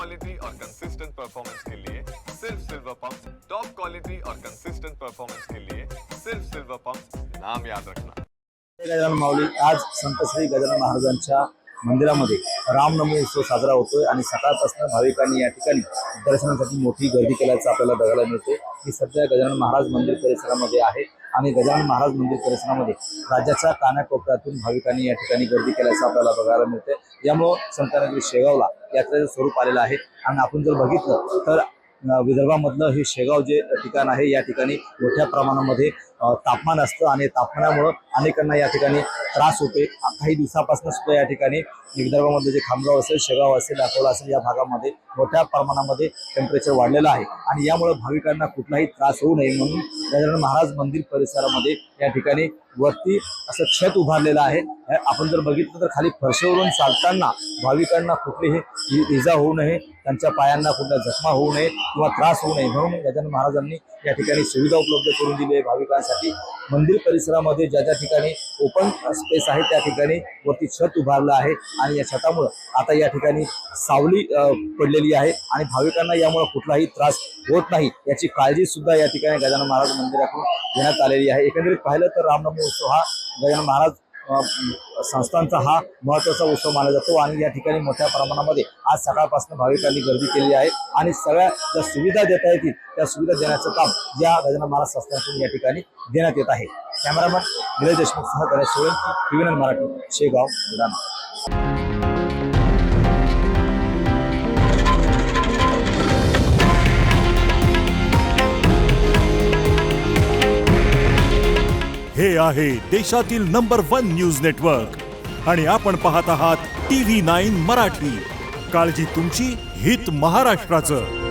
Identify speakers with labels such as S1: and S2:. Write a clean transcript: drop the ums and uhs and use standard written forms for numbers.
S1: Quality और consistent performance के लिए सिर्फ सिल्वर पंप। टॉप क्वालिटी और कंसिस्टेंट परफॉर्मेंस के लिए सिर्फ सिल्वर पंप, नाम याद रखना।
S2: गजानन माऊली आज संत श्री गजानन महाराजांच्या मंदिरामध्ये रामनवमी उत्सव साजरा होतोय आणि सकाळपासून भाविकांनी या ठिकाणी दर्शनासाठी मोठी गर्दी केल्याचं आपल्याला बघायला मिळते। मी सध्या गजानन महाराज मंदिर परिसरामध्ये आहे आणि गजानन महाराज मंदिर परिसरामध्ये राज्याच्या कानाकोपऱ्यातून भाविकांनी या ठिकाणी गर्दी केल्याचं आपल्याला बघायला मिळते। यामुळे संतनगरी शेगावला यात्रेचं स्वरूप आलेलं आहे आणि आपण जर बघितलं तर विदर्भामधलं हे शेगाव जे ठिकाण आहे या ठिकाणी मोठ्या प्रमाणामध्ये तापमान असतं आणि तापमानामुळे अनेकांना या ठिकाणी त्रास होते। काही दिवसापासून सुद्धा या ठिकाणी विदर्भामध्ये जे खामगाव असेल, शेगाव असेल, अकोला असेल या भागामध्ये मोठ्या प्रमाणामध्ये टेम्परेचर वाढलेलं आहे आणि यामुळे भाविकांना कुठलाही त्रास होऊ नये म्हणून गजानन महाराज मंदिर परिसरामध्ये या ठिकाणी वरती असं छत उभारलेलं आहे। आपण जर बघितलं तर खाली फरशीवरून चालताना भाविकांना कुठलीही इजा होऊ नये, त्यांच्या पायांना कुठल्या जखमा होऊ नये किंवा त्रास होऊ नये म्हणून गजानन महाराजांनी या ठिकाणी सुविधा उपलब्ध करून दिली आहे भाविकांसाठी। मंदिर परिसरामध्ये ज्या ज्या ठिकाणी ओपन स्पेस आहे त्या ठिकाणी वरती छत उभारलं आहे आणि या छतामुळे आता या ठिकाणी सावली पडलेली आहे आणि भाविकांना यामुळे कुठलाही त्रास होत नाही याची काळजी सुद्धा या ठिकाणी गजानन महाराज मंदिरातून घेण्यात आलेली आहे। एकंदरीत पाहिलं तर रामनवमी उत्सव हा गजानन महाराज संस्थांचा हा महत्त्वाचा उत्सव मानला जातो आणि या ठिकाणी मोठ्या प्रमाणामध्ये आज सकाळपासून भाविकांनी गर्दी केली आहे आणि सगळ्या ज्या सुविधा देता येतील त्या सुविधा देण्याचं काम या गजानन महाराज संस्थांतून या ठिकाणी देण्यात येत आहे। कॅमेरामन निलेश देशमुख सह गणेश सोळंकी, टीव्ही9 मराठी, शेगाव, बुलढाणा।
S3: हे आहे देशातील नंबर 1 न्यूज नेटवर्क आणि आपण पाहत आहात टीव्ही 9 मराठी। काळजी तुमची, हित महाराष्ट्राचं।